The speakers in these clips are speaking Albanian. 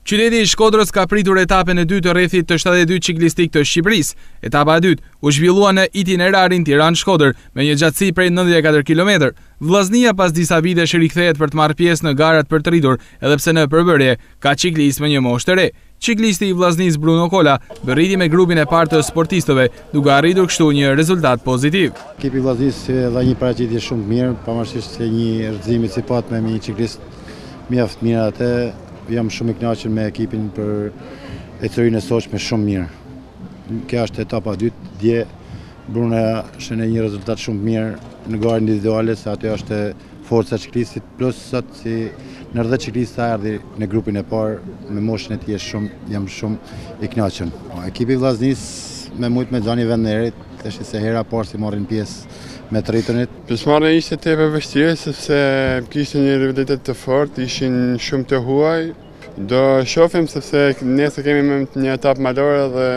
Qyteti i Shkodrës ka pritur etapën e dytë të rrethit të 72 ciklistik të Shqipërisë. Etapa e dytë u zhvillua në itinerarin Tiranë-Shkodër me një gjatësi prej 94 km. Vllaznia pas disa vitesh rikthehet për të marrë pjesë në garat për të rritur, edhe pse në përbërje ka ciklistë me një moshë të re. Ciklisti i vllaznisë Bruno Kola bërriti me grupin e parë të sportistëve, duke arritur kështu një rezultat pozitiv. Ekipi i vllaznisë dha një paraqitje shumë mirë, pavarësisht se një rrëzimi si pat me një ciklist mjaft mirë atë. Jam shumë i kënaqur me ekipin për ecërinë e sotshme shumë mirë. Kjo është etapa e dytë, dje Bruno shënë një rezultat shumë mirë në garën individuale, se atë është forca e ciklistit, plus sot si në 10 ciklista erdhi në grupin e parë me moshën e tij jam shumë i kënaqur. Ekipi i vllaznisë me shumë me xhani vend në erit, është se hera parë si marrin pjesë me të rriturnit. Pjesëmarrja ishte tepër vështirë sepse kishte një rivalitet të fortë, ishin shumë të huaj. Do shohim sepse nesër kemi një etapë malore dhe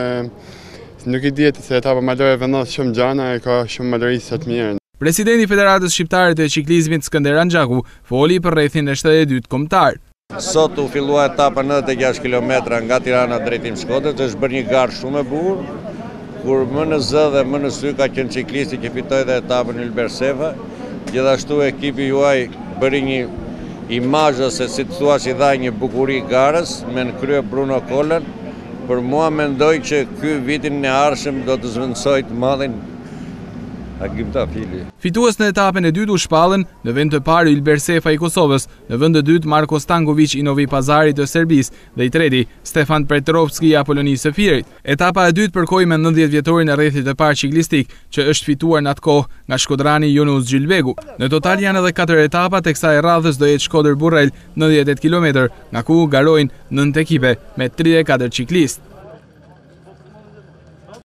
nuk i dihet se etapa malore vendos shumë gjana e ka shumë malorisë të mirë. Presidenti i Federatës Shqiptare të Ciklizmit Skënder Anxhaku foli për rrethin e 72 kombëtar. Sot u fillua etapa 96 km nga Tirana drejtim Shkodrës, është bërë një garë shumë e bukur, kur më në zë dhe më në sy ka qenë ciklisti që fitoi dhe etapën Ylberseva. Gjithashtu ekipi juaj bëri një imazh ose si të thua si dha një bukuri garës me në krye Bruno Kolën. Për mua mendoj që ky vitin e ardhshëm do të zvendësoj të madhin Agim Tafili. Fitues në etapën e dytë u shpallën në vend të parë Ylbersefa i Kosovës, në vend të dytë Marko Stanković i Novi Pazarit të Serbisë dhe i treti Stefan Petrovski i Apolonisë së Firit. Etapa e dytë përkoi me 90 vjetorin e rrethit të parë ciklistik, që është fituar në atë kohë nga shkodrani Yunus Gjylbegu. Në total janë edhe 4 etapa, teksa e radhës do jetë Shkodër-Burrel 98 km, nga ku garojnë 9 ekipe me 34 ciklistë.